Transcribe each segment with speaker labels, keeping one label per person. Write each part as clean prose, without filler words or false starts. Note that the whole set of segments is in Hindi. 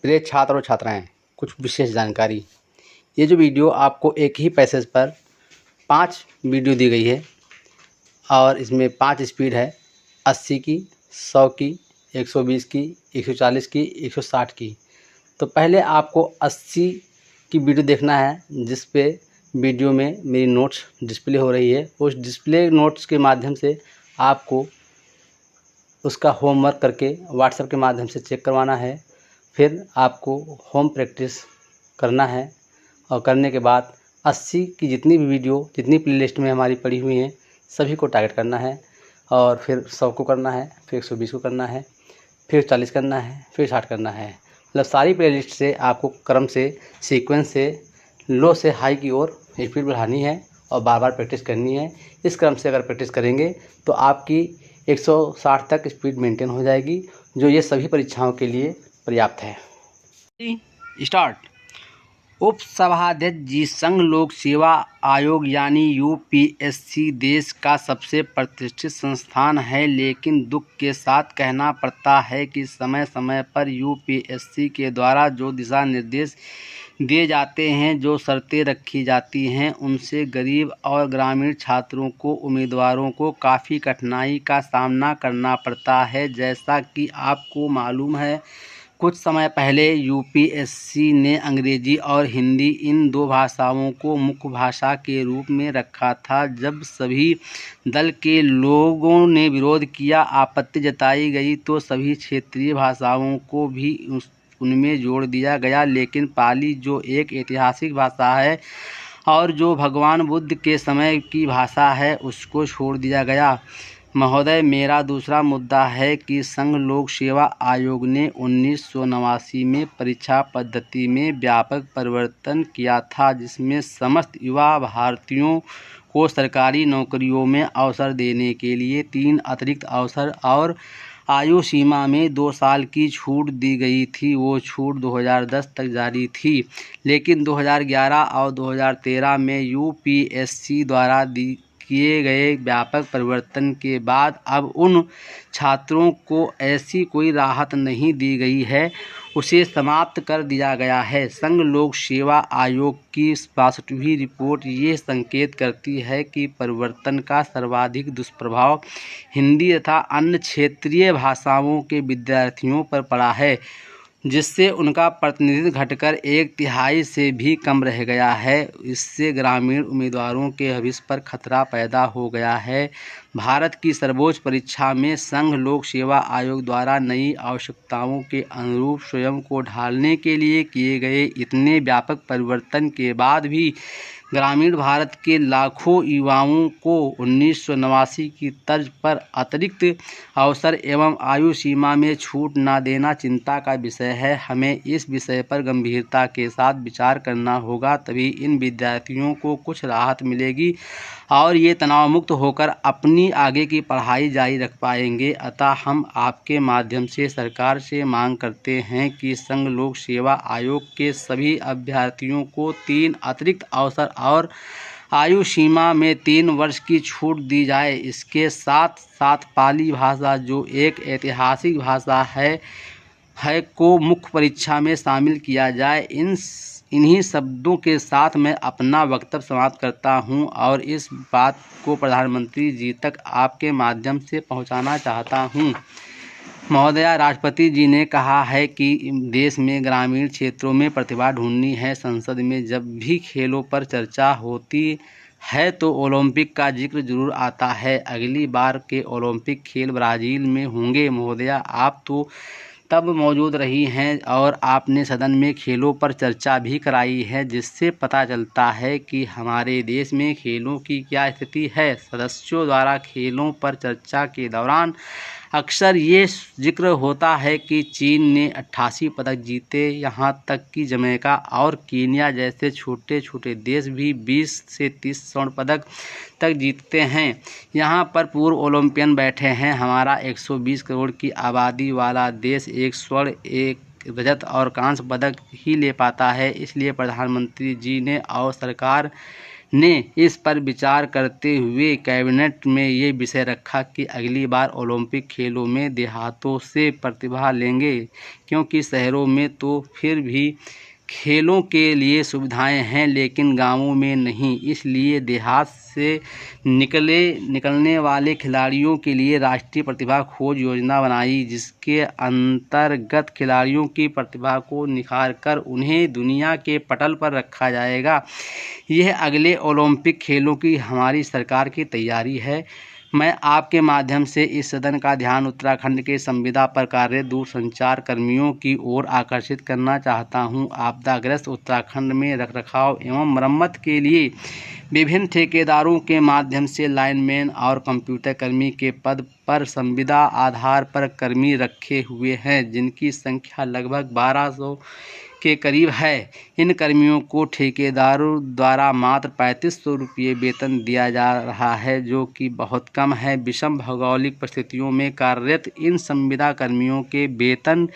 Speaker 1: प्रिय छात्र और छात्राएं, कुछ विशेष जानकारी। ये जो वीडियो आपको एक ही पैसेज पर 5 वीडियो दी गई है और इसमें 5 स्पीड है, 80 की, 100 की, 120 की, 140 की, 160 की। तो पहले आपको 80 की वीडियो देखना है, जिस पे वीडियो में मेरी नोट्स डिस्प्ले हो रही है। उस डिस्प्ले नोट्स के माध्यम से आपको उसका होमवर्क करके व्हाट्सएप के माध्यम से चेक करवाना है। फिर आपको होम प्रैक्टिस करना है और करने के बाद 80 की जितनी भी वीडियो, जितनी प्लेलिस्ट में हमारी पड़ी हुई हैं, सभी को टारगेट करना है। और फिर 100 को करना है, फिर 120 को करना है, फिर 40 करना है, फिर 60 करना है। मतलब सारी प्लेलिस्ट से आपको क्रम से, सीक्वेंस से, लो से हाई की ओर स्पीड बढ़ानी है और बार बार प्रैक्टिस करनी है। इस क्रम से अगर प्रैक्टिस करेंगे तो आपकी 160 तक स्पीड मेंटेन हो जाएगी, जो ये सभी परीक्षाओं के लिए पर्याप्त है। स्टार्ट। उप सभाध्यक्ष जी, संघ लोक सेवा आयोग यानी यूपीएससी देश का सबसे प्रतिष्ठित संस्थान है, लेकिन दुख के साथ कहना पड़ता है कि समय समय पर यूपीएससी के द्वारा जो दिशा निर्देश दिए जाते हैं, जो शर्तें रखी जाती हैं, उनसे गरीब और ग्रामीण छात्रों को, उम्मीदवारों को काफ़ी कठिनाई का सामना करना पड़ता है। जैसा कि आपको मालूम है, कुछ समय पहले यूपीएससी ने अंग्रेजी और हिंदी इन 2 भाषाओं को मुख्य भाषा के रूप में रखा था। जब सभी दल के लोगों ने विरोध किया, आपत्ति जताई गई, तो सभी क्षेत्रीय भाषाओं को भी उनमें जोड़ दिया गया। लेकिन पाली, जो एक ऐतिहासिक भाषा है और जो भगवान बुद्ध के समय की भाषा है, उसको छोड़ दिया गया। महोदय, मेरा दूसरा मुद्दा है कि संघ लोक सेवा आयोग ने 1989 में परीक्षा पद्धति में व्यापक परिवर्तन किया था, जिसमें समस्त युवा भारतीयों को सरकारी नौकरियों में अवसर देने के लिए 3 अतिरिक्त अवसर और आयु सीमा में 2 साल की छूट दी गई थी। वो छूट 2010 तक जारी थी, लेकिन 2011 और 2013 में यूपीएससी द्वारा किए गए व्यापक परिवर्तन के बाद अब उन छात्रों को ऐसी कोई राहत नहीं दी गई है, उसे समाप्त कर दिया गया है। संघ लोक सेवा आयोग की 62वीं रिपोर्ट ये संकेत करती है कि परिवर्तन का सर्वाधिक दुष्प्रभाव हिंदी तथा अन्य क्षेत्रीय भाषाओं के विद्यार्थियों पर पड़ा है, जिससे उनका प्रतिनिधित्व घटकर 1/3 से भी कम रह गया है। इससे ग्रामीण उम्मीदवारों के भविष्य पर खतरा पैदा हो गया है। भारत की सर्वोच्च परीक्षा में संघ लोक सेवा आयोग द्वारा नई आवश्यकताओं के अनुरूप स्वयं को ढालने के लिए किए गए इतने व्यापक परिवर्तन के बाद भी ग्रामीण भारत के लाखों युवाओं को 1989 की तर्ज पर अतिरिक्त अवसर एवं आयु सीमा में छूट न देना चिंता का विषय है। हमें इस विषय पर गंभीरता के साथ विचार करना होगा, तभी इन विद्यार्थियों को कुछ राहत मिलेगी और ये तनाव मुक्त होकर अपनी आगे की पढ़ाई जारी रख पाएंगे। अतः हम आपके माध्यम से सरकार से मांग करते हैं कि संघ लोक सेवा आयोग के सभी अभ्यर्थियों को 3 अतिरिक्त अवसर और आयु सीमा में 3 वर्ष की छूट दी जाए। इसके साथ साथ पाली भाषा, जो एक ऐतिहासिक भाषा है को मुख्य परीक्षा में शामिल किया जाए। इन्हीं शब्दों के साथ मैं अपना वक्तव्य समाप्त करता हूं और इस बात को प्रधानमंत्री जी तक आपके माध्यम से पहुंचाना चाहता हूं। महोदया, राष्ट्रपति जी ने कहा है कि देश में ग्रामीण क्षेत्रों में प्रतिभा ढूंढनी है। संसद में जब भी खेलों पर चर्चा होती है तो ओलंपिक का जिक्र जरूर आता है। अगली बार के ओलंपिक खेल ब्राज़ील में होंगे। महोदया, आप तो तब मौजूद रही हैं और आपने सदन में खेलों पर चर्चा भी कराई है, जिससे पता चलता है कि हमारे देश में खेलों की क्या स्थिति है। सदस्यों द्वारा खेलों पर चर्चा के दौरान अक्सर ये जिक्र होता है कि चीन ने 88 पदक जीते, यहाँ तक कि जमैका और कीनिया जैसे छोटे छोटे देश भी 20 से 30 स्वर्ण पदक तक जीतते हैं। यहाँ पर पूर्व ओलंपियन बैठे हैं। हमारा 120 करोड़ की आबादी वाला देश 1 स्वर्ण, 1 रजत और कांस्य पदक ही ले पाता है। इसलिए प्रधानमंत्री जी ने और सरकार ने इस पर विचार करते हुए कैबिनेट में ये विषय रखा कि अगली बार ओलंपिक खेलों में देहातों से प्रतिभा लेंगे, क्योंकि शहरों में तो फिर भी खेलों के लिए सुविधाएं हैं लेकिन गांवों में नहीं। इसलिए देहात से निकलने वाले खिलाड़ियों के लिए राष्ट्रीय प्रतिभा खोज योजना बनाई, जिसके अंतर्गत खिलाड़ियों की प्रतिभा को निखार कर उन्हें दुनिया के पटल पर रखा जाएगा। यह अगले ओलंपिक खेलों की हमारी सरकार की तैयारी है। मैं आपके माध्यम से इस सदन का ध्यान उत्तराखंड के संविदा पर कार्यरत दूरसंचार कर्मियों की ओर आकर्षित करना चाहता हूं। आपदाग्रस्त उत्तराखंड में रखरखाव एवं मरम्मत के लिए विभिन्न ठेकेदारों के माध्यम से लाइनमैन और कंप्यूटर कर्मी के पद पर संविदा आधार पर कर्मी रखे हुए हैं, जिनकी संख्या लगभग 1200 के करीब है। इन कर्मियों को ठेकेदारों द्वारा मात्र 3500 रुपये वेतन दिया जा रहा है, जो कि बहुत कम है। विषम भौगोलिक परिस्थितियों में कार्यरत इन संविदा कर्मियों के वेतन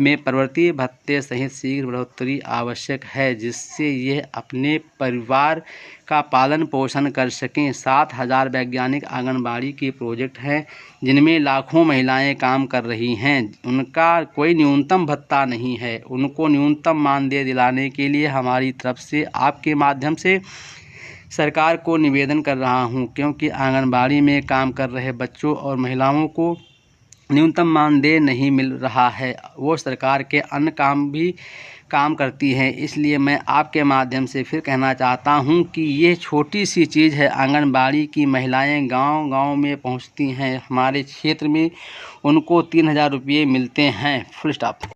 Speaker 1: में प्रवृत्ति भत्ते सहित शीघ्र बढ़ोतरी आवश्यक है, जिससे यह अपने परिवार का पालन पोषण कर सकें। 7000 वैज्ञानिक आंगनबाड़ी के प्रोजेक्ट हैं, जिनमें लाखों महिलाएं काम कर रही हैं। उनका कोई न्यूनतम भत्ता नहीं है। उनको न्यूनतम मानदेय दिलाने के लिए हमारी तरफ से आपके माध्यम से सरकार को निवेदन कर रहा हूं, क्योंकि आंगनबाड़ी में काम कर रहे बच्चों और महिलाओं को न्यूनतम मानदेय नहीं मिल रहा है। वो सरकार के अन्य काम करती हैं। इसलिए मैं आपके माध्यम से फिर कहना चाहता हूं कि ये छोटी सी चीज़ है। आंगनबाड़ी की महिलाएं गांव-गांव में पहुंचती हैं। हमारे क्षेत्र में उनको 3000 रुपये मिलते हैं। Full stop.